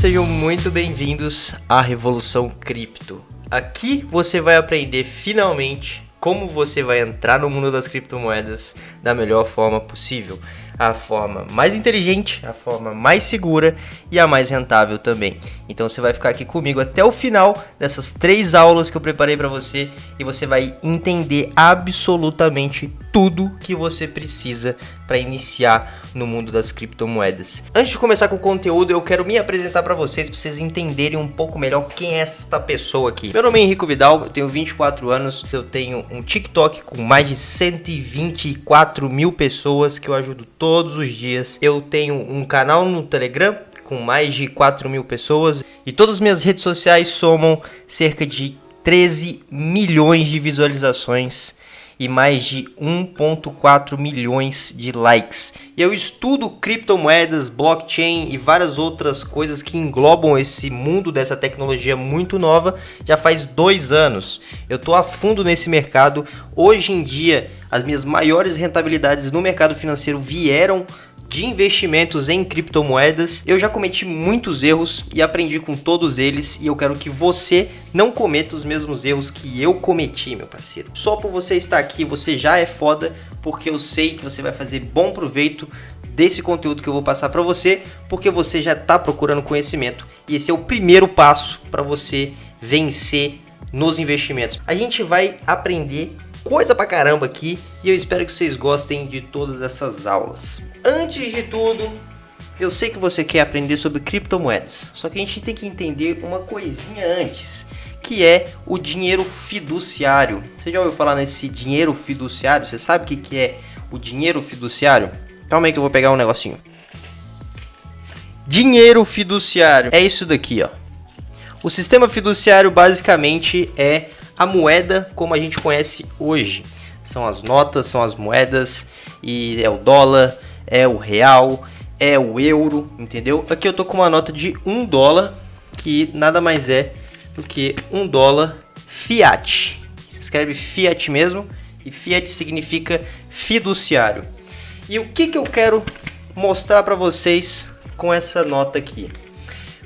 sejam muito bem-vindos à Revolução Cripto. Aqui você vai aprender finalmente como você vai entrar no mundo das criptomoedas da melhor forma possível. A forma mais inteligente, a forma mais segura e a mais rentável também. Então você vai ficar aqui comigo até o final dessas 3 aulas que eu preparei para você e você vai entender absolutamente tudo que você precisa para iniciar no mundo das criptomoedas. Antes de começar com o conteúdo, eu quero me apresentar para vocês entenderem um pouco melhor quem é esta pessoa aqui. Meu nome é Henrico Vidal, eu tenho 24 anos, eu tenho um TikTok com mais de 124 mil pessoas que eu ajudo todos os dias. Eu tenho um canal no Telegram com mais de 4 mil pessoas e todas as minhas redes sociais somam cerca de 13 milhões de visualizações e mais de 1,4 milhões de likes. E eu estudo criptomoedas, blockchain e várias outras coisas que englobam esse mundo dessa tecnologia muito nova já faz 2 anos. Eu tô a fundo nesse mercado. Hoje em dia, as minhas maiores rentabilidades no mercado financeiro vieram de investimentos em criptomoedas. Eu já cometi muitos erros e aprendi com todos eles e eu quero que você não cometa os mesmos erros que eu cometi, meu parceiro. Só por você estar aqui, você já é foda, porque eu sei que você vai fazer bom proveito desse conteúdo que eu vou passar para você, porque você já está procurando conhecimento e esse é o primeiro passo para você vencer nos investimentos. A gente vai aprender coisa pra caramba aqui e eu espero que vocês gostem de todas essas aulas. Antes de tudo, eu sei que você quer aprender sobre criptomoedas, só que a gente tem que entender uma coisinha antes, que é o dinheiro fiduciário. Você já ouviu falar nesse dinheiro fiduciário? Você sabe o que é o dinheiro fiduciário? Calma aí que eu vou pegar um negocinho. Dinheiro fiduciário é isso daqui, ó. O sistema fiduciário basicamente é a moeda como a gente conhece hoje. São as notas, são as moedas, e é o dólar, é o real, é o euro, entendeu? Aqui eu tô com uma nota de $1, que nada mais é do que $1 fiat. Se escreve fiat mesmo, e fiat significa fiduciário. E o que eu quero mostrar para vocês com essa nota aqui?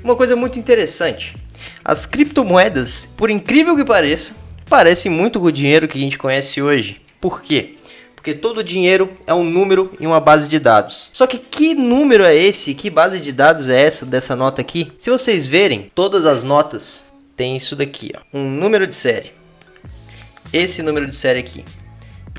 Uma coisa muito interessante. As criptomoedas, por incrível que pareça, parecem muito com o dinheiro que a gente conhece hoje. Por quê? Porque todo dinheiro é um número em uma base de dados. Só que número é esse? Que base de dados é essa dessa nota aqui? Se vocês verem, todas as notas têm isso daqui, ó, um número de série. Esse número de série aqui.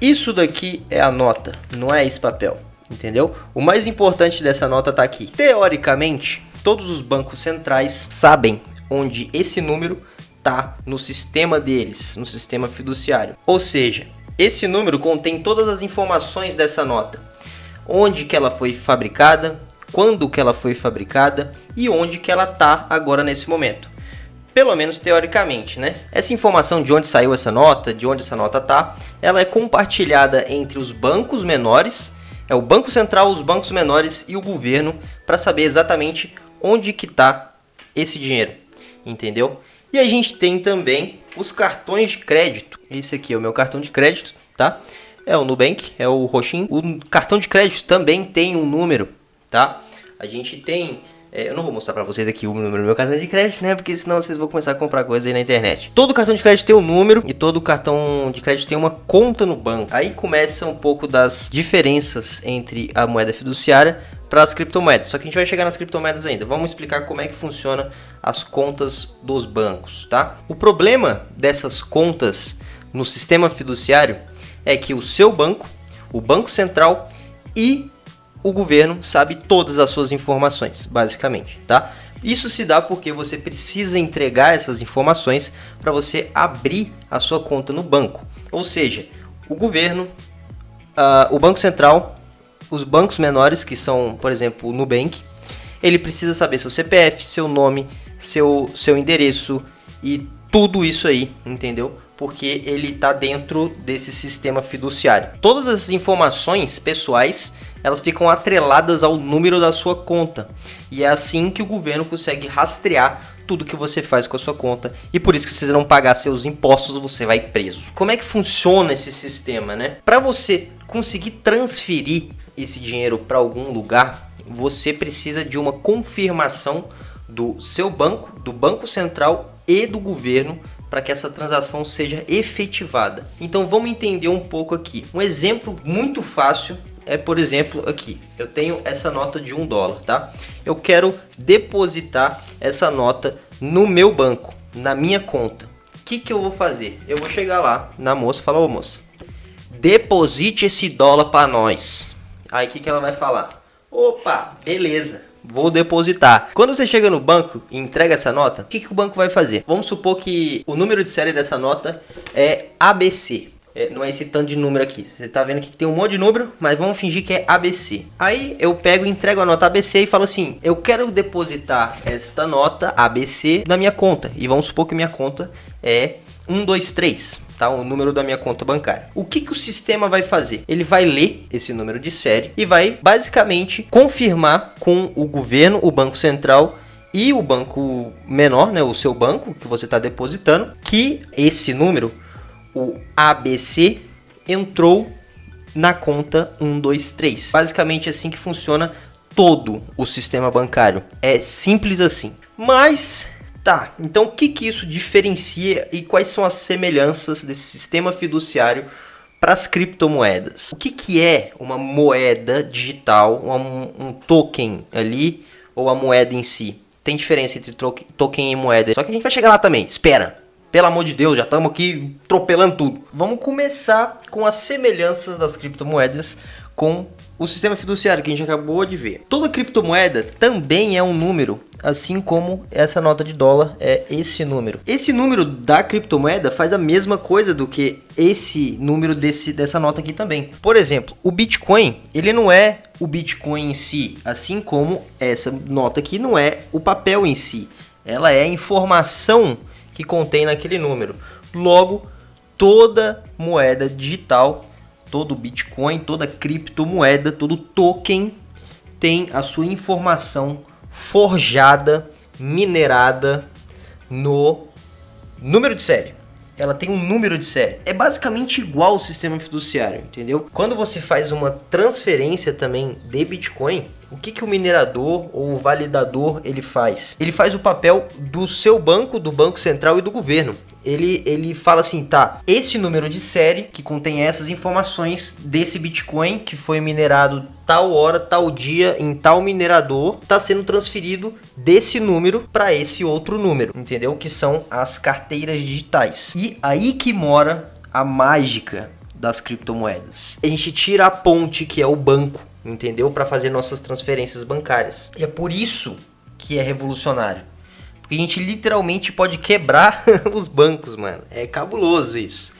Isso daqui é a nota, não é esse papel, entendeu? O mais importante dessa nota tá aqui. Teoricamente, todos os bancos centrais sabem onde esse número tá no sistema deles, no sistema fiduciário. Ou seja, esse número contém todas as informações dessa nota. Onde que ela foi fabricada, quando que ela foi fabricada e onde que ela tá agora nesse momento. Pelo menos teoricamente, né? Essa informação de onde saiu essa nota, de onde essa nota tá, ela é compartilhada entre os bancos menores, é o Banco Central, os bancos menores e o governo, para saber exatamente onde que tá esse dinheiro, entendeu? E a gente tem também os cartões de crédito. Esse aqui é o meu cartão de crédito, tá? É o Nubank, é o roxinho. O cartão de crédito também tem um número, tá? A gente tem... eu não vou mostrar pra vocês aqui o número do meu cartão de crédito, né? Porque senão vocês vão começar a comprar coisa aí na internet. Todo cartão de crédito tem um número e todo cartão de crédito tem uma conta no banco. Aí começa um pouco das diferenças entre a moeda fiduciária para as criptomoedas. Só que a gente vai chegar nas criptomoedas ainda. Vamos explicar como é que funciona as contas dos bancos, tá? O problema dessas contas no sistema fiduciário é que o seu banco, o Banco Central e o governo sabe todas as suas informações, basicamente, tá? Isso se dá porque você precisa entregar essas informações para você abrir a sua conta no banco. Ou seja, o governo, o Banco Central, os bancos menores, que são, por exemplo, o Nubank, ele precisa saber seu CPF, seu nome, seu endereço e tudo isso aí, entendeu? Porque ele está dentro desse sistema fiduciário. Todas as informações pessoais, elas ficam atreladas ao número da sua conta. E é assim que o governo consegue rastrear tudo que você faz com a sua conta. E por isso que se você não pagar seus impostos, você vai preso. Como é que funciona esse sistema, né? Para você conseguir transferir esse dinheiro para algum lugar, você precisa de uma confirmação do seu banco, do Banco Central e do governo para que essa transação seja efetivada. Então vamos entender um pouco aqui. Um exemplo muito fácil é, por exemplo, aqui. Eu tenho essa nota de $1, tá? Eu quero depositar essa nota no meu banco, na minha conta. O que eu vou fazer? Eu vou chegar lá na moça e falar: ô moça, deposite esse dólar para nós. Aí o que ela vai falar? Opa, beleza, vou depositar. Quando você chega no banco e entrega essa nota, o que o banco vai fazer? Vamos supor que o número de série dessa nota é ABC. Não é esse tanto de número aqui. Você tá vendo aqui que tem um monte de número, mas vamos fingir que é ABC. Aí eu pego e entrego a nota ABC e falo assim: eu quero depositar esta nota ABC na minha conta. E vamos supor que minha conta é 123, tá? O número da minha conta bancária. O que o sistema vai fazer? Ele vai ler esse número de série e vai basicamente confirmar com o governo, o Banco Central e o banco menor, né, o seu banco que você está depositando, que esse número, o ABC, entrou na conta 123. Basicamente assim que funciona todo o sistema bancário. É simples assim. Mas tá, então o que isso diferencia e quais são as semelhanças desse sistema fiduciário para as criptomoedas? O que é uma moeda digital, um token ali, ou a moeda em si? Tem diferença entre token e moeda, só que a gente vai chegar lá também, espera. Pelo amor de Deus, já estamos aqui atropelando tudo. Vamos começar com as semelhanças das criptomoedas com o sistema fiduciário que a gente acabou de ver. Toda criptomoeda também é um número, assim como essa nota de dólar é esse número. Esse número da criptomoeda faz a mesma coisa do que esse número dessa nota aqui também. Por exemplo, o Bitcoin, ele não é o Bitcoin em si, assim como essa nota aqui não é o papel em si. Ela é a informação que contém naquele número. Logo, toda moeda digital, todo Bitcoin, toda criptomoeda, todo token tem a sua informação forjada, minerada no número de série. Ela tem um número de série. É basicamente igual ao sistema fiduciário, entendeu? Quando você faz uma transferência também de Bitcoin, o que o minerador ou o validador ele faz? Ele faz o papel do seu banco, do Banco Central e do governo. Ele fala assim, tá, esse número de série que contém essas informações desse Bitcoin que foi minerado tal hora, tal dia, em tal minerador, está sendo transferido desse número para esse outro número, entendeu? Que são as carteiras digitais. E aí que mora a mágica das criptomoedas. A gente tira a ponte que é o banco, entendeu? Para fazer nossas transferências bancárias. E é por isso que é revolucionário. Porque a gente literalmente pode quebrar os bancos, mano. É cabuloso isso.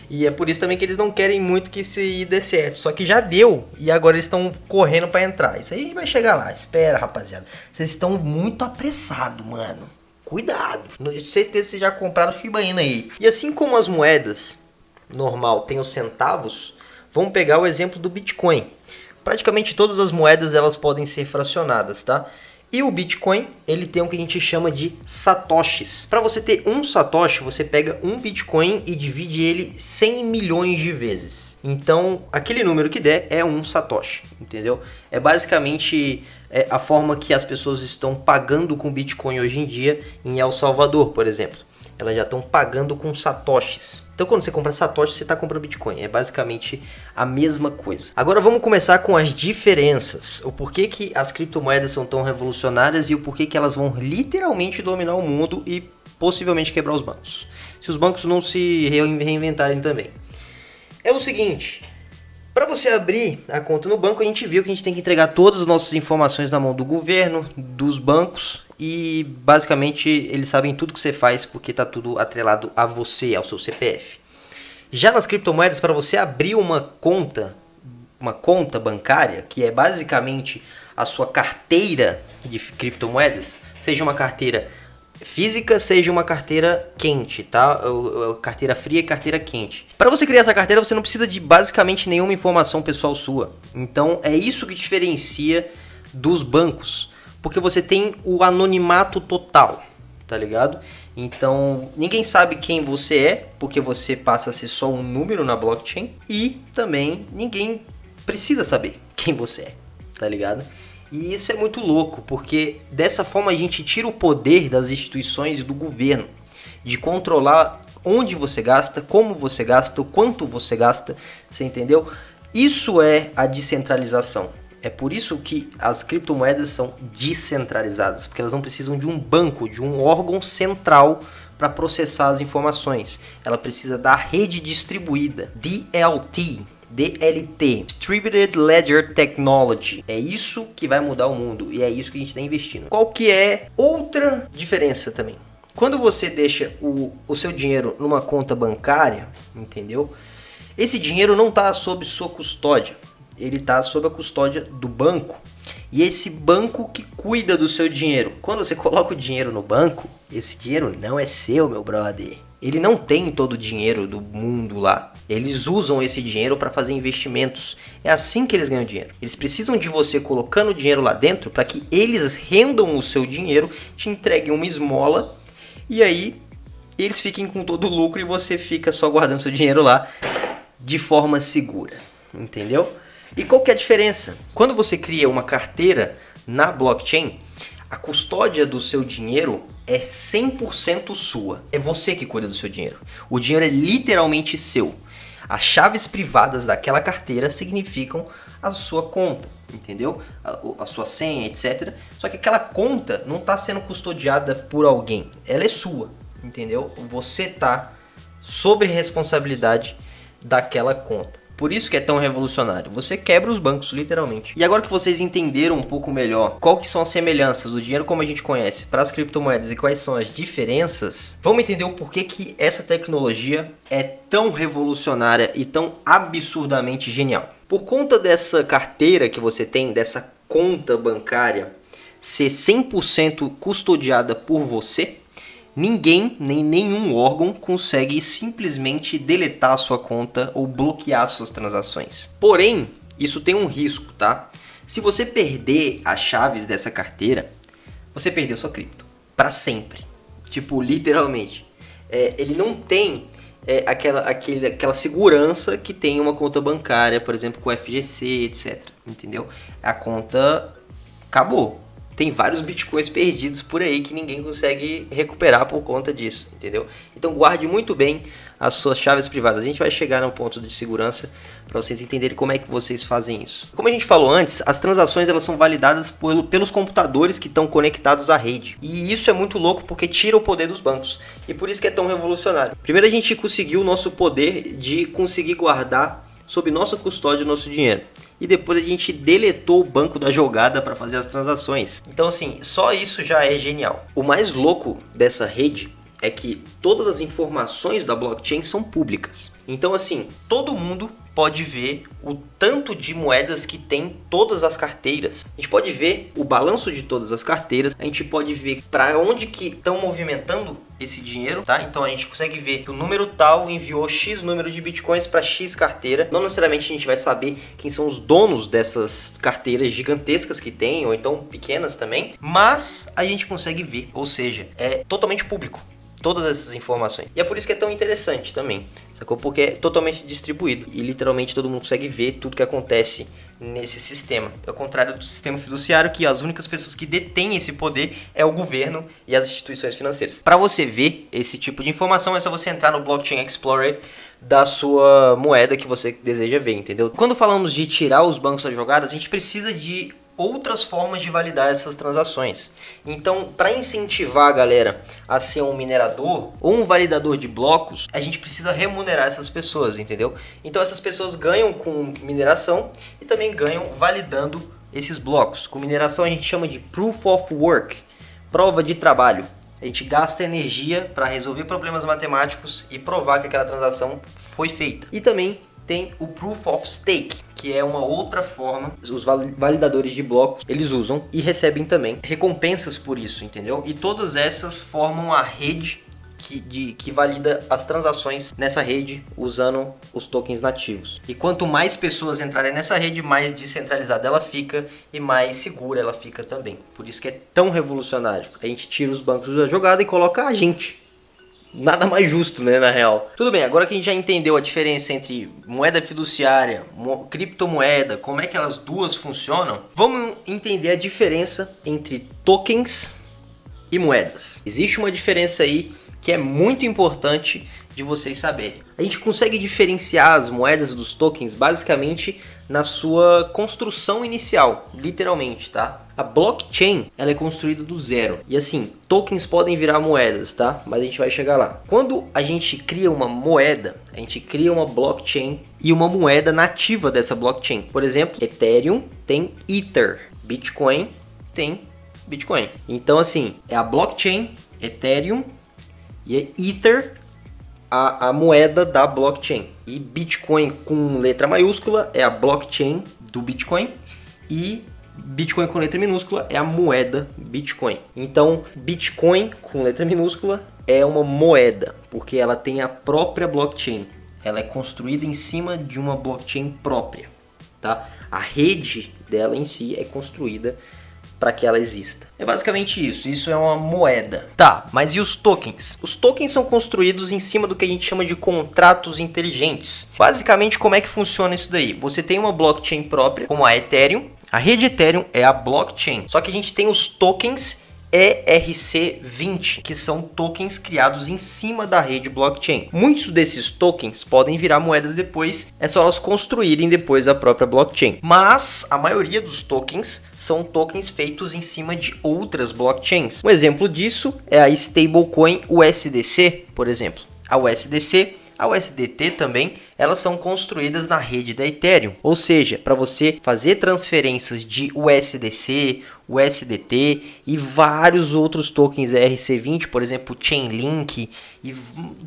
E é por isso também que eles não querem muito que isso dê certo. Só que já deu e agora eles estão correndo para entrar. Isso aí a gente vai chegar lá. Espera, rapaziada. Vocês estão muito apressados, mano. Cuidado. Com certeza vocês já compraram Shiba Inu aí. E assim como as moedas normal tem os centavos, vamos pegar o exemplo do Bitcoin. Praticamente todas as moedas elas podem ser fracionadas, tá? E o Bitcoin, ele tem o que a gente chama de satoshis. Para você ter um satoshi, você pega um Bitcoin e divide ele 100 milhões de vezes. Então, aquele número que der é um satoshi, entendeu? É basicamente a forma que as pessoas estão pagando com Bitcoin hoje em dia em El Salvador, por exemplo. Elas já estão pagando com satoshis. Então quando você compra satoshi, você está comprando Bitcoin. É basicamente a mesma coisa. Agora vamos começar com as diferenças. O porquê que as criptomoedas são tão revolucionárias e o porquê que elas vão literalmente dominar o mundo e possivelmente quebrar os bancos. Se os bancos não se reinventarem também. É o seguinte... Para você abrir a conta no banco, a gente viu que a gente tem que entregar todas as nossas informações na mão do governo, dos bancos e basicamente eles sabem tudo que você faz porque está tudo atrelado a você, ao seu CPF. Já nas criptomoedas, para você abrir uma conta bancária, que é basicamente a sua carteira de criptomoedas, seja uma carteira física, seja uma carteira quente, tá? Carteira fria e carteira quente. Para você criar essa carteira, você não precisa de basicamente nenhuma informação pessoal sua. Então, é isso que diferencia dos bancos, porque você tem o anonimato total, tá ligado? Então, ninguém sabe quem você é, porque você passa a ser só um número na blockchain, e também ninguém precisa saber quem você é, tá ligado? E isso é muito louco, porque dessa forma a gente tira o poder das instituições e do governo de controlar onde você gasta, como você gasta, o quanto você gasta, você entendeu? Isso é a descentralização. É por isso que as criptomoedas são descentralizadas, porque elas não precisam de um banco, de um órgão central para processar as informações. Ela precisa da rede distribuída, DLT, Distributed Ledger Technology. É isso que vai mudar o mundo e é isso que a gente está investindo. Qual que é outra diferença também? Quando você deixa o seu dinheiro numa conta bancária, entendeu? Esse dinheiro não está sob sua custódia. Ele está sob a custódia do banco. E esse banco que cuida do seu dinheiro. Quando você coloca o dinheiro no banco, esse dinheiro não é seu, meu brother. Ele não tem todo o dinheiro do mundo lá. Eles usam esse dinheiro para fazer investimentos. É assim que eles ganham dinheiro. Eles precisam de você colocando o dinheiro lá dentro para que eles rendam o seu dinheiro, te entreguem uma esmola e aí eles fiquem com todo o lucro e você fica só guardando seu dinheiro lá de forma segura. Entendeu? E qual que é a diferença? Quando você cria uma carteira na blockchain, a custódia do seu dinheiro é 100% sua. É você que cuida do seu dinheiro. O dinheiro é literalmente seu. As chaves privadas daquela carteira significam a sua conta, entendeu? A sua senha, etc. Só que aquela conta não está sendo custodiada por alguém. Ela é sua, entendeu? Você está sob responsabilidade daquela conta. Por isso que é tão revolucionário. Você quebra os bancos, literalmente. E agora que vocês entenderam um pouco melhor qual que são as semelhanças do dinheiro como a gente conhece para as criptomoedas e quais são as diferenças, vamos entender o porquê que essa tecnologia é tão revolucionária e tão absurdamente genial. Por conta dessa carteira que você tem, dessa conta bancária ser 100% custodiada por você, ninguém, nem nenhum órgão consegue simplesmente deletar a sua conta ou bloquear suas transações. Porém, isso tem um risco, tá? Se você perder as chaves dessa carteira, você perdeu sua cripto para sempre. Tipo, literalmente. Ele não tem aquela segurança que tem uma conta bancária, por exemplo, com o FGC, etc. Entendeu? A conta acabou. Tem vários bitcoins perdidos por aí que ninguém consegue recuperar por conta disso, entendeu? Então guarde muito bem as suas chaves privadas. A gente vai chegar no ponto de segurança para vocês entenderem como é que vocês fazem isso. Como a gente falou antes, as transações elas são validadas pelos computadores que estão conectados à rede. E isso é muito louco porque tira o poder dos bancos. E por isso que é tão revolucionário. Primeiro a gente conseguiu o nosso poder de conseguir guardar sob nossa custódia o nosso dinheiro. E depois a gente deletou o banco da jogada para fazer as transações. Então assim, só isso já é genial. O mais louco dessa rede é que todas as informações da blockchain são públicas. Então assim, todo mundo pode ver o tanto de moedas que tem todas as carteiras. A gente pode ver o balanço de todas as carteiras, a gente pode ver para onde que estão movimentando esse dinheiro, tá? Então a gente consegue ver que o número tal enviou X número de bitcoins para X carteira. Não necessariamente a gente vai saber quem são os donos dessas carteiras gigantescas que tem, ou então pequenas também, mas a gente consegue ver, ou seja, é totalmente público todas essas informações. E é por isso que é tão interessante também, sacou? Porque é totalmente distribuído e literalmente todo mundo consegue ver tudo que acontece nesse sistema. Ao contrário do sistema fiduciário, que as únicas pessoas que detêm esse poder é o governo e as instituições financeiras. Para você ver esse tipo de informação, é só você entrar no Blockchain Explorer da sua moeda que você deseja ver, entendeu? Quando falamos de tirar os bancos da jogada, a gente precisa de outras formas de validar essas transações. Então, para incentivar a galera a ser um minerador ou um validador de blocos, a gente precisa remunerar essas pessoas, entendeu? Então, essas pessoas ganham com mineração e também ganham validando esses blocos. Com mineração a gente chama de Proof of Work, prova de trabalho. A gente gasta energia para resolver problemas matemáticos e provar que aquela transação foi feita. E também tem o Proof of Stake, que é uma outra forma, os validadores de blocos, eles usam e recebem também recompensas por isso, entendeu? E todas essas formam a rede que valida as transações nessa rede usando os tokens nativos. E quanto mais pessoas entrarem nessa rede, mais descentralizada ela fica e mais segura ela fica também. Por isso que é tão revolucionário. A gente tira os bancos da jogada e coloca a gente nada mais justo, né, na real. Tudo bem, agora que a gente já entendeu a diferença entre moeda fiduciária, criptomoeda, como é que elas duas funcionam, vamos entender a diferença entre tokens e moedas. Existe uma diferença aí que é muito importante de vocês saberem. A gente consegue diferenciar as moedas dos tokens basicamente na sua construção inicial, literalmente, tá? A blockchain, ela é construída do zero. E assim, tokens podem virar moedas, tá? Mas a gente vai chegar lá. Quando a gente cria uma moeda, a gente cria uma blockchain e uma moeda nativa dessa blockchain. Por exemplo, Ethereum tem Ether, Bitcoin tem Bitcoin. Então assim, é a blockchain, Ethereum e é Ether, a moeda da blockchain. E Bitcoin com letra maiúscula é a blockchain do Bitcoin e Bitcoin com letra minúscula é a moeda Bitcoin. Então, Bitcoin com letra minúscula é uma moeda, porque ela tem a própria blockchain. Ela é construída em cima de uma blockchain própria, tá? A rede dela em si é construída para que ela exista. É basicamente isso. Isso é uma moeda. Tá, mas e os tokens? Os tokens são construídos em cima do que a gente chama de contratos inteligentes. Basicamente, como é que funciona isso daí? Você tem uma blockchain própria, como a Ethereum. A rede Ethereum é a blockchain. Só que a gente tem os tokens ERC20, que são tokens criados em cima da rede blockchain. Muitos desses tokens podem virar moedas depois, é só elas construírem depois a própria blockchain. Mas a maioria dos tokens são tokens feitos em cima de outras blockchains. Um exemplo disso é a stablecoin USDC, por exemplo. A USDC, a USDT também, elas são construídas na rede da Ethereum. Ou seja, para você fazer transferências de USDC, USDT e vários outros tokens ERC20, por exemplo, Chainlink, e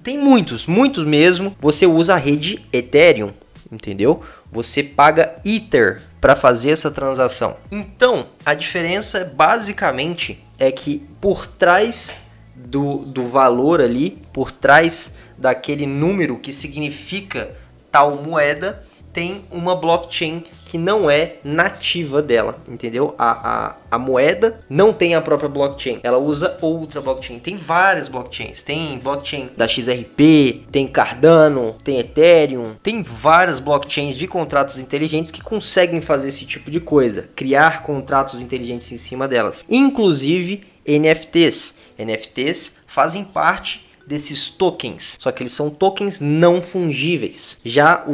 tem muitos mesmo, você usa a rede Ethereum, entendeu? Você paga Ether para fazer essa transação. Então, a diferença basicamente é que por trás do valor ali, por trás daquele número que significa tal moeda, tem uma blockchain que não é nativa dela, entendeu? A moeda não tem a própria blockchain, ela usa outra blockchain. Tem várias blockchains, tem blockchain da XRP, tem Cardano, tem Ethereum, tem várias blockchains de contratos inteligentes que conseguem fazer esse tipo de coisa, criar contratos inteligentes em cima delas, inclusive NFTs. NFTs fazem parte desses tokens, só que eles são tokens não fungíveis. Já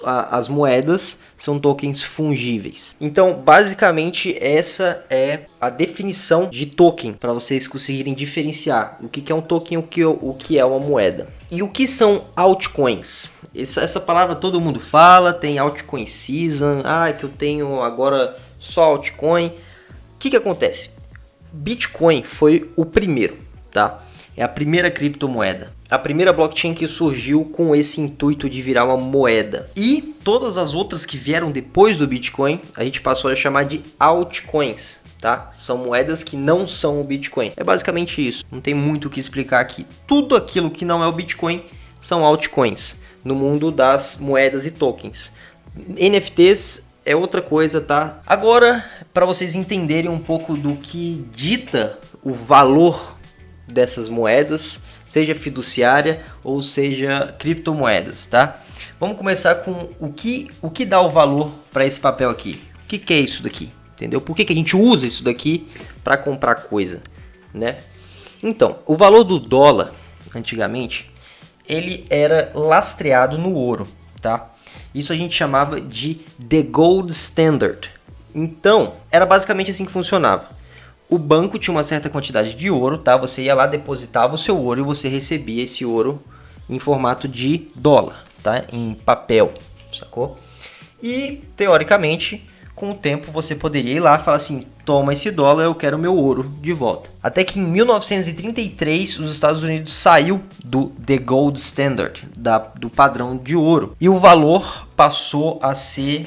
as moedas são tokens fungíveis. Então, basicamente, essa é a definição de token, para vocês conseguirem diferenciar o que é um token e o que é uma moeda. E o que são altcoins? Essa palavra todo mundo fala, tem altcoin season, que eu tenho agora só altcoin. O que acontece? Bitcoin foi o primeiro, tá? É a primeira criptomoeda, a primeira blockchain que surgiu com esse intuito de virar uma moeda. E todas as outras que vieram depois do Bitcoin, a gente passou a chamar de altcoins, tá? São moedas que não são o Bitcoin. É basicamente isso, não tem muito o que explicar aqui. Tudo aquilo que não é o Bitcoin são altcoins, no mundo das moedas e tokens. NFTs é outra coisa, tá? Agora, para vocês entenderem um pouco do que dita o valor dessas moedas, seja fiduciária ou seja criptomoedas, tá? Vamos começar com o que dá o valor para esse papel aqui. O que é isso daqui? Entendeu? Por que a gente usa isso daqui para comprar coisa, né? Então, o valor do dólar, antigamente, ele era lastreado no ouro, tá? Isso a gente chamava de The Gold Standard. Então, era basicamente assim que funcionava. O banco tinha uma certa quantidade de ouro, tá? Você ia lá, depositava o seu ouro e você recebia esse ouro em formato de dólar, tá? Em papel, sacou? E, teoricamente, com o tempo você poderia ir lá e falar assim, toma esse dólar, eu quero meu ouro de volta. Até que em 1933, os Estados Unidos saiu do The Gold Standard, do padrão de ouro. E o valor passou a ser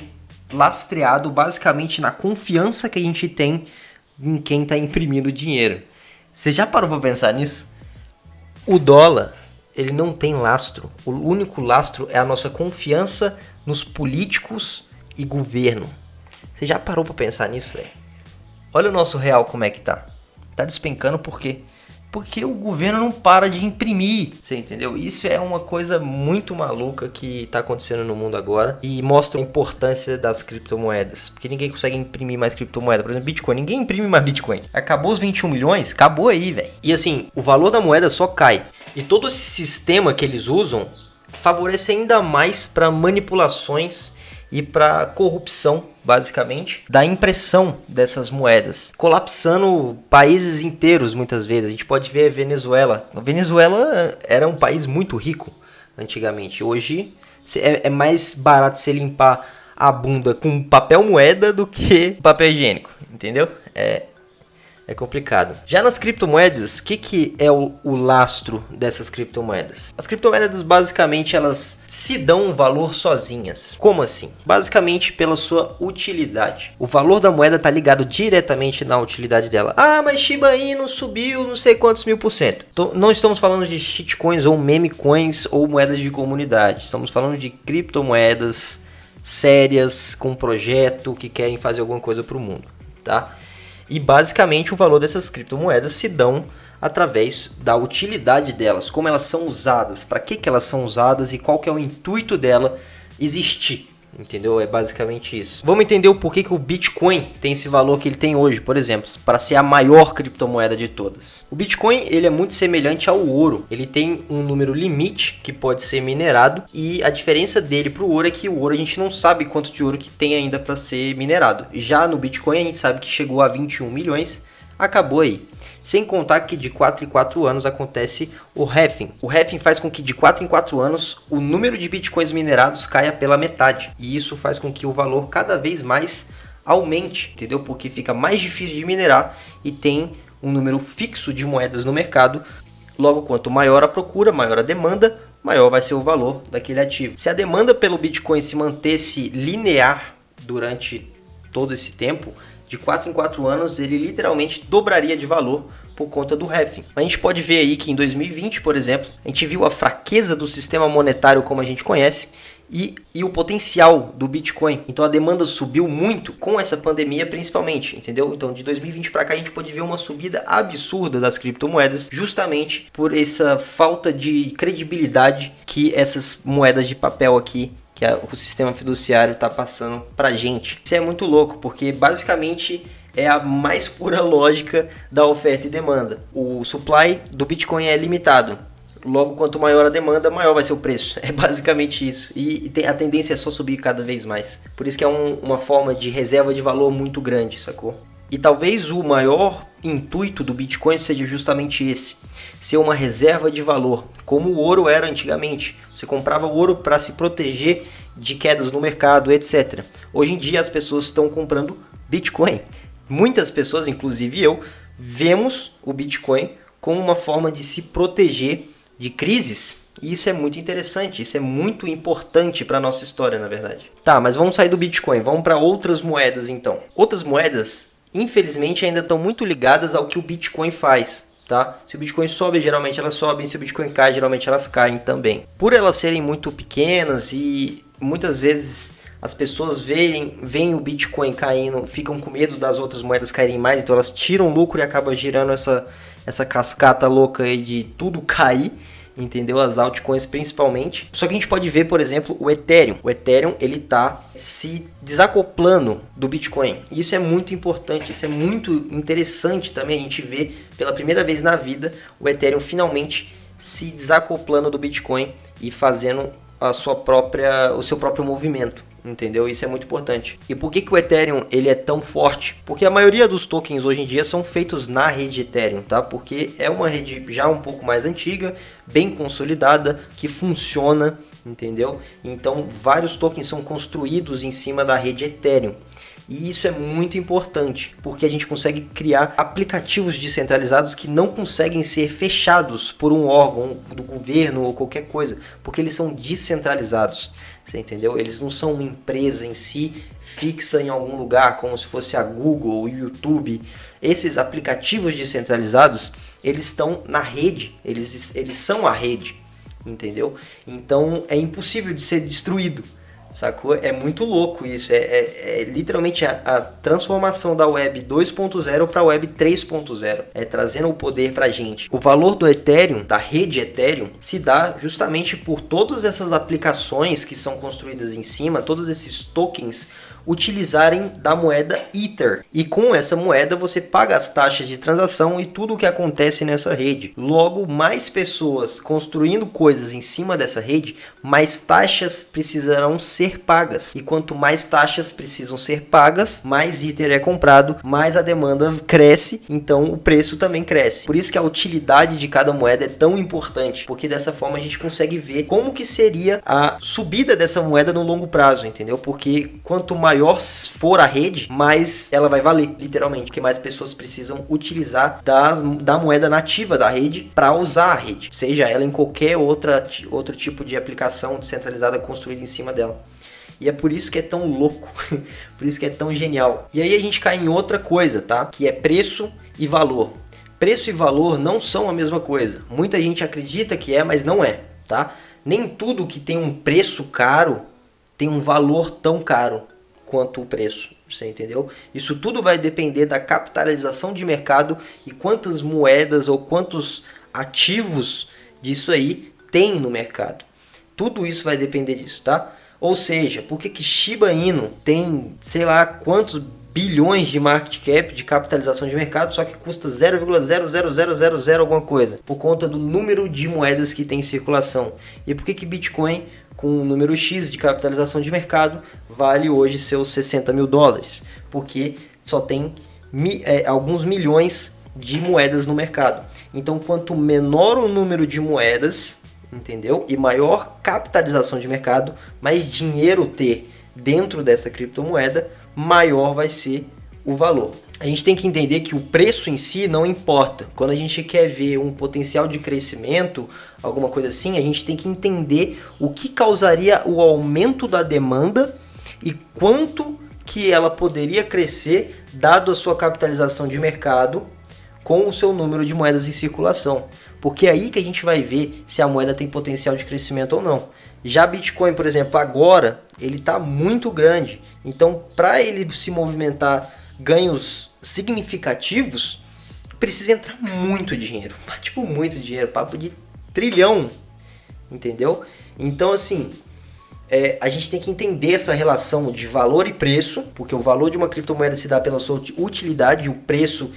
lastreado basicamente na confiança que a gente tem em quem está imprimindo dinheiro. Você já parou para pensar nisso? O dólar, ele não tem lastro. O único lastro é a nossa confiança nos políticos e governo. Você já parou para pensar nisso, velho? Olha o nosso real como é que tá. Tá despencando porque Porque o governo não para de imprimir, você entendeu? Isso é uma coisa muito maluca que está acontecendo no mundo agora e mostra a importância das criptomoedas. Porque ninguém consegue imprimir mais criptomoeda. Por exemplo, Bitcoin. Ninguém imprime mais Bitcoin. Acabou os 21 milhões? Acabou aí, velho. E assim, o valor da moeda só cai. E todo esse sistema que eles usam favorece ainda mais para manipulações e para corrupção, basicamente, da impressão dessas moedas, colapsando países inteiros muitas vezes. A gente pode ver a Venezuela. A Venezuela era um país muito rico antigamente. Hoje é mais barato você limpar a bunda com papel moeda do que papel higiênico, entendeu? É complicado. Já nas criptomoedas, o que é o lastro dessas criptomoedas? As criptomoedas, basicamente, elas se dão um valor sozinhas. Como assim? Basicamente, pela sua utilidade. O valor da moeda está ligado diretamente na utilidade dela. Ah, mas Shiba Inu subiu não sei quantos %. Então, não estamos falando de shitcoins ou meme coins ou moedas de comunidade. Estamos falando de criptomoedas sérias, com projeto, que querem fazer alguma coisa para o mundo, tá? E basicamente o valor dessas criptomoedas se dão através da utilidade delas, como elas são usadas, para que elas são usadas e qual que é o intuito dela existir, entendeu? É basicamente isso. Vamos entender o porquê que o Bitcoin tem esse valor que ele tem hoje, por exemplo, para ser a maior criptomoeda de todas. O Bitcoin ele é muito semelhante ao ouro, ele tem um número limite que pode ser minerado e a diferença dele para o ouro é que o ouro a gente não sabe quanto de ouro que tem ainda para ser minerado. Já no Bitcoin a gente sabe que chegou a 21 milhões, acabou aí. Sem contar que de 4 em 4 anos acontece o halving. O halving faz com que de 4 em 4 anos o número de bitcoins minerados caia pela metade. E isso faz com que o valor cada vez mais aumente, entendeu? Porque fica mais difícil de minerar e tem um número fixo de moedas no mercado. Logo, quanto maior a procura, maior a demanda, maior vai ser o valor daquele ativo. Se a demanda pelo Bitcoin se mantesse linear durante todo esse tempo, de 4 em 4 anos, ele literalmente dobraria de valor por conta do halving. A gente pode ver aí que em 2020, por exemplo, a gente viu a fraqueza do sistema monetário como a gente conhece e o potencial do Bitcoin. Então a demanda subiu muito com essa pandemia principalmente, entendeu? Então de 2020 para cá a gente pode ver uma subida absurda das criptomoedas justamente por essa falta de credibilidade que essas moedas de papel aqui que o sistema fiduciário está passando pra gente. Isso é muito louco, porque basicamente é a mais pura lógica da oferta e demanda. O supply do Bitcoin é limitado. Logo, quanto maior a demanda, maior vai ser o preço. É basicamente isso. E a tendência é só subir cada vez mais. Por isso que é uma forma de reserva de valor muito grande, sacou? E talvez o maior intuito do Bitcoin seja justamente esse. Ser uma reserva de valor, como o ouro era antigamente. Você comprava o ouro para se proteger de quedas no mercado, etc. Hoje em dia as pessoas estão comprando Bitcoin. Muitas pessoas, inclusive eu, vemos o Bitcoin como uma forma de se proteger de crises. E isso é muito interessante, isso é muito importante para a nossa história, na verdade. Tá, mas vamos sair do Bitcoin, vamos para outras moedas então. Outras moedas, infelizmente, ainda estão muito ligadas ao que o Bitcoin faz. Tá? Se o Bitcoin sobe, geralmente elas sobem. Se o Bitcoin cai, geralmente elas caem também. Por elas serem muito pequenas e muitas vezes as pessoas veem o Bitcoin caindo, ficam com medo das outras moedas caírem mais, então elas tiram lucro e acaba girando essa cascata louca aí de tudo cair, entendeu? As altcoins principalmente. Só que a gente pode ver, por exemplo, o Ethereum. O Ethereum, ele tá se desacoplando do Bitcoin. E isso é muito importante, isso é muito interessante também a gente ver pela primeira vez na vida o Ethereum finalmente se desacoplando do Bitcoin e fazendo o seu próprio movimento. Entendeu? Isso é muito importante. E por que o Ethereum ele é tão forte? Porque a maioria dos tokens hoje em dia são feitos na rede Ethereum, tá? Porque é uma rede já um pouco mais antiga, bem consolidada, que funciona, entendeu? Então vários tokens são construídos em cima da rede Ethereum. E isso é muito importante, porque a gente consegue criar aplicativos descentralizados que não conseguem ser fechados por um órgão do governo ou qualquer coisa, porque eles são descentralizados, você entendeu? Eles não são uma empresa em si fixa em algum lugar, como se fosse a Google ou o YouTube. Esses aplicativos descentralizados, eles estão na rede, eles são a rede, entendeu? Então é impossível de ser destruído. Sacou? É muito louco isso. É literalmente a transformação da Web 2.0 para a Web 3.0. É trazendo o poder para a gente. O valor do Ethereum, da rede Ethereum, se dá justamente por todas essas aplicações que são construídas em cima, todos esses tokens utilizarem da moeda Ether. E com essa moeda você paga as taxas de transação e tudo o que acontece nessa rede. Logo, mais pessoas construindo coisas em cima dessa rede, mais taxas precisarão ser pagas. E quanto mais taxas precisam ser pagas, mais Ether é comprado, mais a demanda cresce, então o preço também cresce. Por isso que a utilidade de cada moeda é tão importante, porque dessa forma a gente consegue ver como que seria a subida dessa moeda no longo prazo, entendeu? Porque quanto maior for a rede, mais ela vai valer, literalmente, porque mais pessoas precisam utilizar da moeda nativa da rede para usar a rede, seja ela em qualquer outro tipo de aplicação descentralizada construída em cima dela. E é por isso que é tão louco, por isso que é tão genial. E aí a gente cai em outra coisa, tá? Que é preço e valor. Preço e valor não são a mesma coisa. Muita gente acredita que é, mas não é, tá? Nem tudo que tem um preço caro tem um valor tão caro quanto o preço, você entendeu? Isso tudo vai depender da capitalização de mercado e quantas moedas ou quantos ativos disso aí tem no mercado. Tudo isso vai depender disso, tá? Ou seja, por que Shiba Inu tem, sei lá, quantos bilhões de market cap, de capitalização de mercado, só que custa 0,00000 alguma coisa, por conta do número de moedas que tem em circulação. E por que Bitcoin, com um número X de capitalização de mercado, vale hoje seus 60 mil dólares? Porque só tem alguns milhões de moedas no mercado. Então, quanto menor o número de moedas, entendeu? E maior capitalização de mercado, mais dinheiro ter dentro dessa criptomoeda, maior vai ser o valor. A gente tem que entender que o preço em si não importa. Quando a gente quer ver um potencial de crescimento, alguma coisa assim, a gente tem que entender o que causaria o aumento da demanda e quanto que ela poderia crescer dado a sua capitalização de mercado com o seu número de moedas em circulação. Porque é aí que a gente vai ver se a moeda tem potencial de crescimento ou não. Já Bitcoin, por exemplo, agora ele está muito grande. Então, para ele se movimentar ganhos significativos, precisa entrar muito dinheiro. Tipo, muito dinheiro. Papo de trilhão. Entendeu? Então, assim, a gente tem que entender essa relação de valor e preço, porque o valor de uma criptomoeda se dá pela sua utilidade, e o preço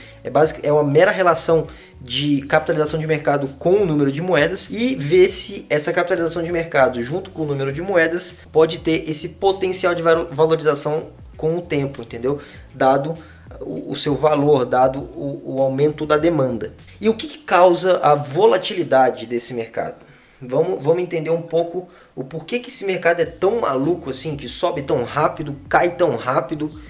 é uma mera relação de capitalização de mercado com o número de moedas, e ver se essa capitalização de mercado junto com o número de moedas pode ter esse potencial de valorização com o tempo, entendeu? Dado o seu valor, dado o aumento da demanda. E o que causa a volatilidade desse mercado? Vamos entender um pouco o porquê que esse mercado é tão maluco assim, que sobe tão rápido, cai tão rápido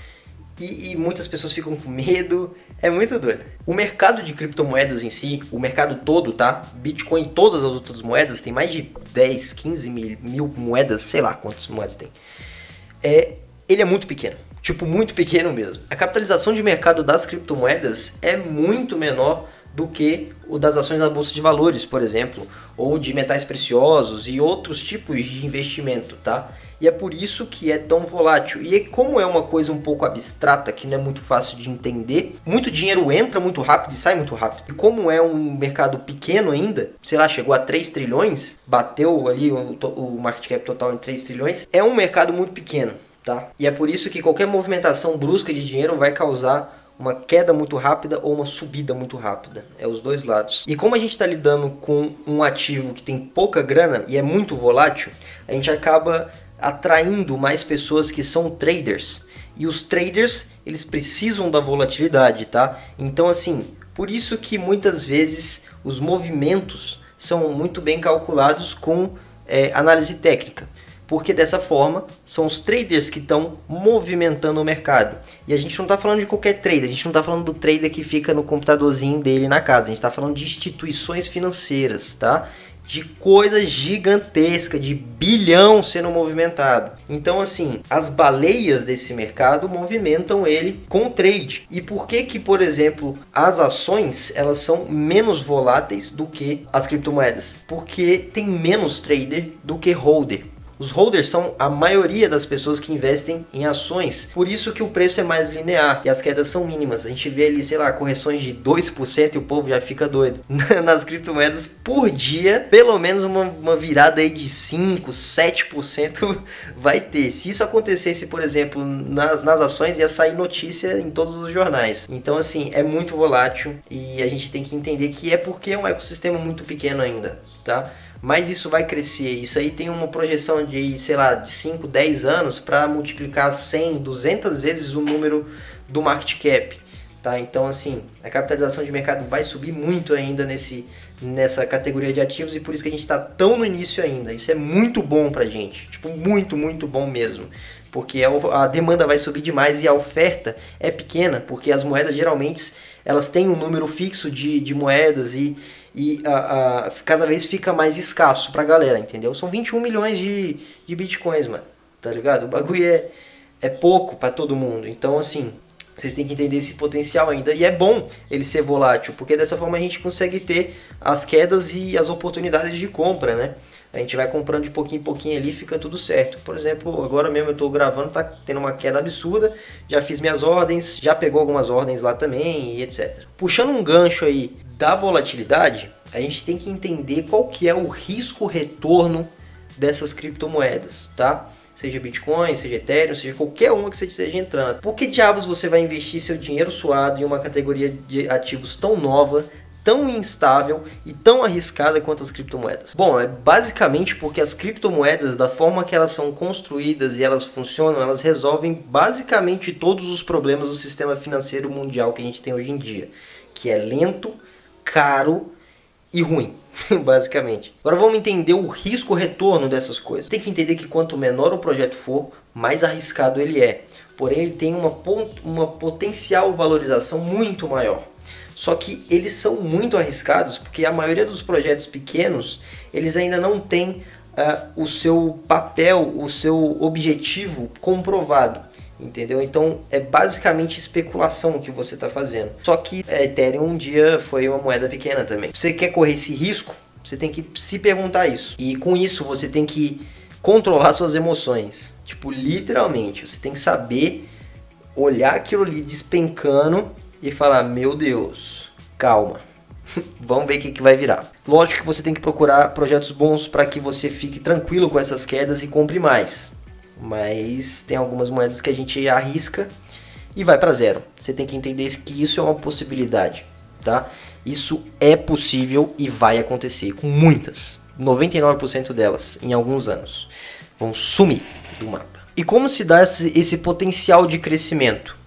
e muitas pessoas ficam com medo. É muito doido. O mercado de criptomoedas em si, o mercado todo, tá? Bitcoin e todas as outras moedas, tem mais de 10, 15 mil moedas, sei lá quantas moedas tem. Ele é muito pequeno. Tipo, muito pequeno mesmo. A capitalização de mercado das criptomoedas é muito menor do que o das ações na bolsa de valores, por exemplo, ou de metais preciosos e outros tipos de investimento, tá? E é por isso que é tão volátil. E como é uma coisa um pouco abstrata, que não é muito fácil de entender, muito dinheiro entra muito rápido e sai muito rápido. E como é um mercado pequeno ainda, sei lá, chegou a 3 trilhões, bateu ali o market cap total em 3 trilhões, é um mercado muito pequeno, tá? E é por isso que qualquer movimentação brusca de dinheiro vai causar uma queda muito rápida ou uma subida muito rápida. É os dois lados. E como a gente está lidando com um ativo que tem pouca grana e é muito volátil, a gente acaba atraindo mais pessoas que são traders. E os traders, eles precisam da volatilidade, tá? Então, assim, por isso que muitas vezes os movimentos são muito bem calculados com análise técnica. Porque dessa forma, são os traders que estão movimentando o mercado. E a gente não está falando de qualquer trader, a gente não está falando do trader que fica no computadorzinho dele na casa. A gente está falando de instituições financeiras, tá? De coisa gigantesca, de bilhão sendo movimentado. Então, assim, as baleias desse mercado movimentam ele com trade. E por que, por exemplo, as ações elas são menos voláteis do que as criptomoedas? Porque tem menos trader do que holder. Os holders são a maioria das pessoas que investem em ações, por isso que o preço é mais linear e as quedas são mínimas. A gente vê ali, sei lá, correções de 2% e o povo já fica doido. Nas criptomoedas, por dia, pelo menos uma virada aí de 5%, 7% vai ter. Se isso acontecesse, por exemplo, nas ações, ia sair notícia em todos os jornais. Então, assim, é muito volátil e a gente tem que entender que é porque é um ecossistema muito pequeno ainda, tá? Mas isso vai crescer, isso aí tem uma projeção de, sei lá, de 5, 10 anos para multiplicar 100, 200 vezes o número do market cap, tá? Então, assim, a capitalização de mercado vai subir muito ainda nessa categoria de ativos e por isso que a gente está tão no início ainda. Isso é muito bom pra gente, tipo, muito, muito bom mesmo. Porque a demanda vai subir demais e a oferta é pequena, porque as moedas geralmente elas têm um número fixo de moedas e cada vez fica mais escasso pra galera, entendeu? São 21 milhões de bitcoins, mano, tá ligado? O bagulho é pouco pra todo mundo, então assim, vocês têm que entender esse potencial ainda. E é bom ele ser volátil, porque dessa forma a gente consegue ter as quedas e as oportunidades de compra, né? A gente vai comprando de pouquinho em pouquinho ali e fica tudo certo. Por exemplo, agora mesmo eu tô gravando, tá tendo uma queda absurda. Já fiz minhas ordens, já pegou algumas ordens lá também e etc. Puxando um gancho aí da volatilidade, a gente tem que entender qual que é o risco-retorno dessas criptomoedas, tá? Seja Bitcoin, seja Ethereum, seja qualquer uma que você esteja entrando. Por que diabos você vai investir seu dinheiro suado em uma categoria de ativos tão nova, tão instável e tão arriscada quanto as criptomoedas? Bom, é basicamente porque as criptomoedas, da forma que elas são construídas e elas funcionam, elas resolvem basicamente todos os problemas do sistema financeiro mundial que a gente tem hoje em dia, que é lento, caro e ruim, basicamente. Agora vamos entender o risco-retorno dessas coisas. Tem que entender que quanto menor o projeto for, mais arriscado ele é. Porém, ele tem uma potencial valorização muito maior. Só que eles são muito arriscados porque a maioria dos projetos pequenos, eles ainda não têm o seu papel, o seu objetivo comprovado, entendeu? Então é basicamente especulação que você está fazendo. Só que Ethereum um dia foi uma moeda pequena também. Você quer correr esse risco? Você tem que se perguntar isso. E com isso você tem que controlar suas emoções. Tipo, literalmente, você tem que saber olhar aquilo ali despencando e falar, meu Deus, calma, vamos ver o que vai virar. Lógico que você tem que procurar projetos bons para que você fique tranquilo com essas quedas e compre mais. Mas tem algumas moedas que a gente arrisca e vai para zero. Você tem que entender que isso é uma possibilidade, tá? Isso é possível e vai acontecer com muitas. 99% delas, em alguns anos, vão sumir do mapa. E como se dá esse potencial de crescimento?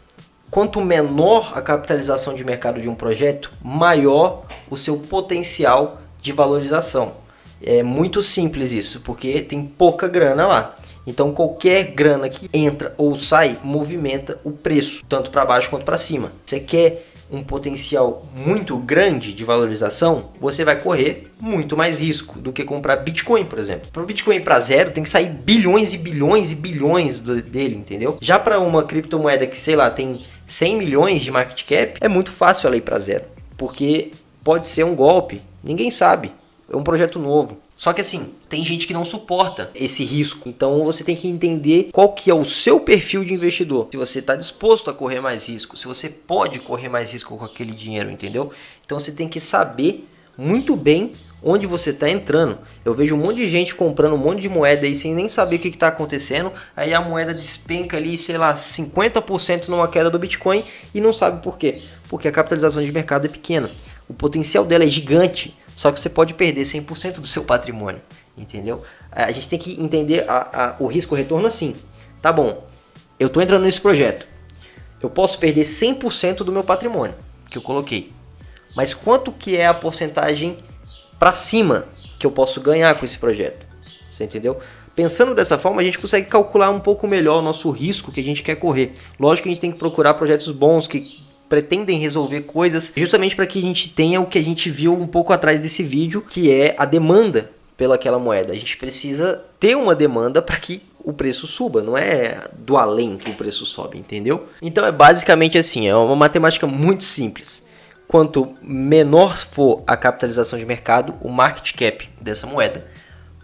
Quanto menor a capitalização de mercado de um projeto, maior o seu potencial de valorização. É muito simples isso, porque tem pouca grana lá. Então qualquer grana que entra ou sai movimenta o preço, tanto para baixo quanto para cima. Você quer um potencial muito grande de valorização, você vai correr muito mais risco do que comprar Bitcoin, por exemplo. Para o Bitcoin para zero, tem que sair bilhões e bilhões e bilhões dele, entendeu? Já para uma criptomoeda que, sei lá, tem 100 milhões de market cap, é muito fácil ela ir para zero, porque pode ser um golpe, ninguém sabe, é um projeto novo. Só que assim, tem gente que não suporta esse risco, então você tem que entender qual que é o seu perfil de investidor. Se você está disposto a correr mais risco, se você pode correr mais risco com aquele dinheiro, entendeu? Então você tem que saber muito bem onde você está entrando. Eu vejo um monte de gente comprando um monte de moeda aí sem nem saber o que está acontecendo. Aí a moeda despenca ali, sei lá, 50% numa queda do Bitcoin e não sabe por quê. Porque a capitalização de mercado é pequena. O potencial dela é gigante, só que você pode perder 100% do seu patrimônio, entendeu? A gente tem que entender o risco-retorno assim. Tá bom, eu estou entrando nesse projeto. Eu posso perder 100% do meu patrimônio que eu coloquei. Mas quanto que é a porcentagem para cima que eu posso ganhar com esse projeto? Você entendeu? Pensando dessa forma, a gente consegue calcular um pouco melhor o nosso risco que a gente quer correr. Lógico que a gente tem que procurar projetos bons que pretendem resolver coisas justamente para que a gente tenha o que a gente viu um pouco atrás desse vídeo, que é a demanda pelaquela moeda. A gente precisa ter uma demanda para que o preço suba, não é do além que o preço sobe, entendeu? Então é basicamente assim, é uma matemática muito simples. Quanto menor for a capitalização de mercado, o market cap dessa moeda,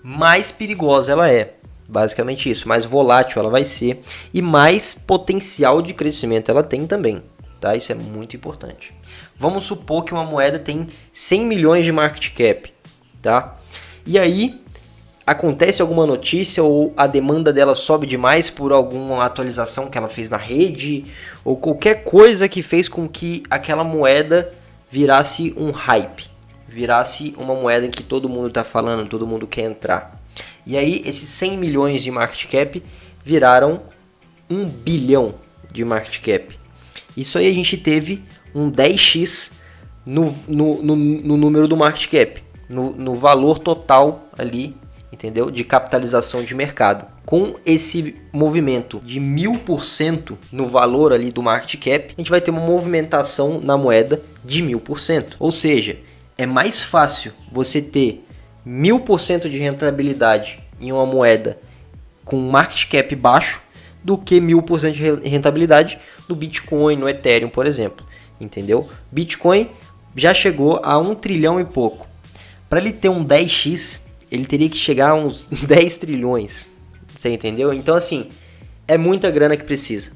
mais perigosa ela é. Basicamente isso, mais volátil ela vai ser e mais potencial de crescimento ela tem também, tá? Isso é muito importante. Vamos supor que uma moeda tem 100 milhões de market cap, tá? E aí acontece alguma notícia ou a demanda dela sobe demais por alguma atualização que ela fez na rede ou qualquer coisa que fez com que aquela moeda virasse um hype, virasse uma moeda em que todo mundo está falando, todo mundo quer entrar. E aí esses 100 milhões de market cap viraram 1 bilhão de market cap. Isso aí a gente teve um 10x no número do market cap, no valor total ali, entendeu? De capitalização de mercado. Com esse movimento de 1000% no valor ali do market cap, a gente vai ter uma movimentação na moeda de 1000%. Ou seja, é mais fácil você ter 1000% de rentabilidade em uma moeda com market cap baixo do que 1000% de rentabilidade no Bitcoin, no Ethereum, por exemplo. Entendeu? Bitcoin já chegou a 1 trilhão e pouco. Para ele ter um 10x, ele teria que chegar a uns 10 trilhões. Você entendeu? Então, assim, é muita grana que precisa.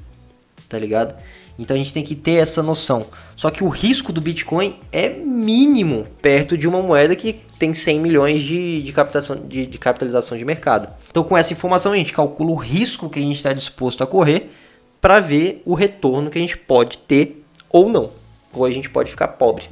Tá ligado? Então a gente tem que ter essa noção. Só que o risco do Bitcoin é mínimo perto de uma moeda que tem 100 milhões de capitalização de mercado. Então com essa informação a gente calcula o risco que a gente está disposto a correr para ver o retorno que a gente pode ter ou não. Ou a gente pode ficar pobre.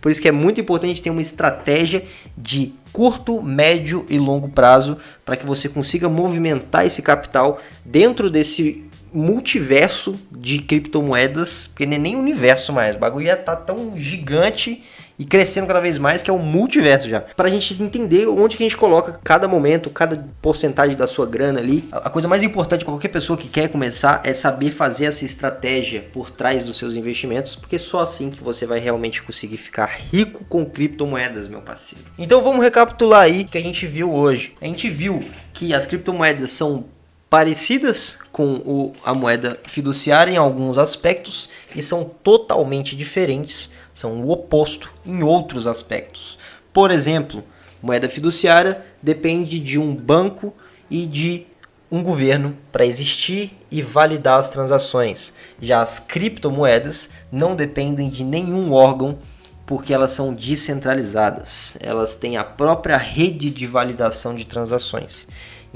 Por isso que é muito importante a gente ter uma estratégia de curto, médio e longo prazo para que você consiga movimentar esse capital dentro desse multiverso de criptomoedas, porque nem universo mais, o bagulho já tá tão gigante e crescendo cada vez mais que é um multiverso já. Pra gente entender onde que a gente coloca cada momento, cada porcentagem da sua grana ali. A coisa mais importante para qualquer pessoa que quer começar é saber fazer essa estratégia por trás dos seus investimentos, porque só assim que você vai realmente conseguir ficar rico com criptomoedas, meu parceiro. Então vamos recapitular aí o que a gente viu hoje. A gente viu que as criptomoedas são parecidas com a moeda fiduciária em alguns aspectos e são totalmente diferentes, são o oposto em outros aspectos. Por exemplo, moeda fiduciária depende de um banco e de um governo para existir e validar as transações. Já as criptomoedas não dependem de nenhum órgão porque elas são descentralizadas. Elas têm a própria rede de validação de transações.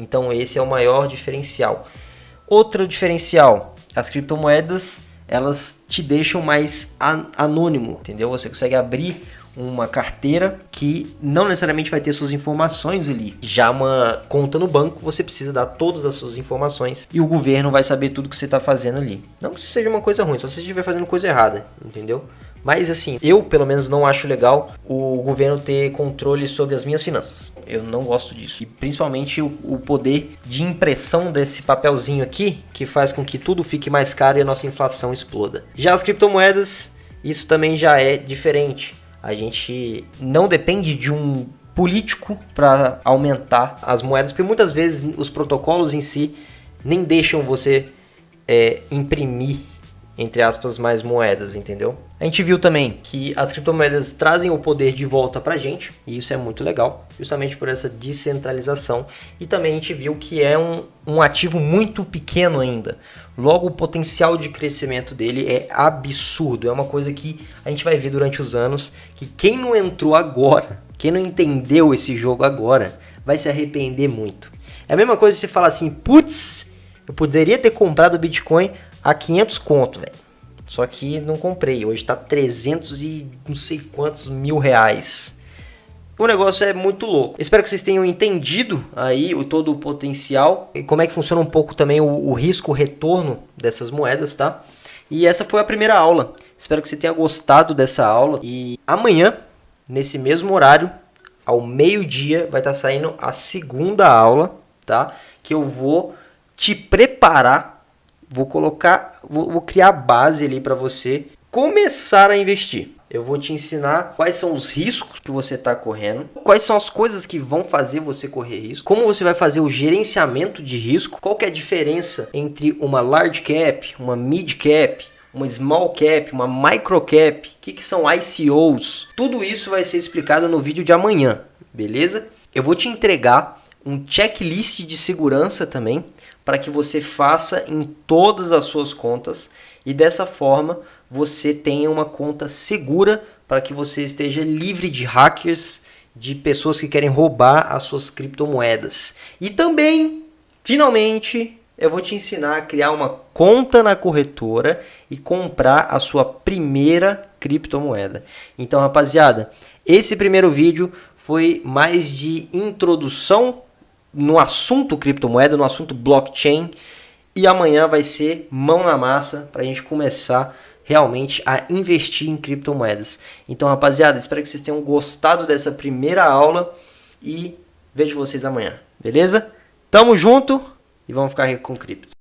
Então esse é o maior diferencial. Outro diferencial, as criptomoedas, elas te deixam mais anônimo, entendeu? Você consegue abrir uma carteira que não necessariamente vai ter suas informações ali. Já uma conta no banco, você precisa dar todas as suas informações e o governo vai saber tudo que você está fazendo ali. Não que isso seja uma coisa ruim, só se você estiver fazendo coisa errada, entendeu? Mas assim, eu pelo menos não acho legal o governo ter controle sobre as minhas finanças. Eu não gosto disso. E principalmente o poder de impressão desse papelzinho aqui, que faz com que tudo fique mais caro e a nossa inflação exploda. Já as criptomoedas, isso também já é diferente. A gente não depende de um político para aumentar as moedas, porque muitas vezes os protocolos em si nem deixam você imprimir, entre aspas, mais moedas, entendeu? A gente viu também que as criptomoedas trazem o poder de volta pra gente, e isso é muito legal, justamente por essa descentralização. E também a gente viu que é um ativo muito pequeno ainda. Logo, o potencial de crescimento dele é absurdo. É uma coisa que a gente vai ver durante os anos, que quem não entrou agora, quem não entendeu esse jogo agora, vai se arrepender muito. É a mesma coisa de você falar assim, putz, eu poderia ter comprado o Bitcoin a 500 conto, velho. Só que não comprei. Hoje tá 300 e não sei quantos mil reais. O negócio é muito louco. Espero que vocês tenham entendido aí todo o potencial e como é que funciona um pouco também o risco-retorno dessas moedas, tá? E essa foi a primeira aula. Espero que você tenha gostado dessa aula. E amanhã, nesse mesmo horário, ao meio-dia, vai estar saindo a segunda aula, tá? Que eu vou te preparar. Vou criar a base ali para você começar a investir. Eu vou te ensinar quais são os riscos que você está correndo, quais são as coisas que vão fazer você correr risco, como você vai fazer o gerenciamento de risco, qual que é a diferença entre uma large cap, uma mid cap, uma small cap, uma micro cap, o que são ICOs. Tudo isso vai ser explicado no vídeo de amanhã, beleza? Eu vou te entregar um checklist de segurança também, para que você faça em todas as suas contas e dessa forma você tenha uma conta segura para que você esteja livre de hackers, de pessoas que querem roubar as suas criptomoedas. E também, finalmente, eu vou te ensinar a criar uma conta na corretora e comprar a sua primeira criptomoeda. Então, rapaziada, esse primeiro vídeo foi mais de introdução no assunto criptomoeda, no assunto blockchain. E amanhã vai ser mão na massa para a gente começar realmente a investir em criptomoedas. Então, rapaziada, espero que vocês tenham gostado dessa primeira aula e vejo vocês amanhã, beleza? Tamo junto e vamos ficar rico com cripto.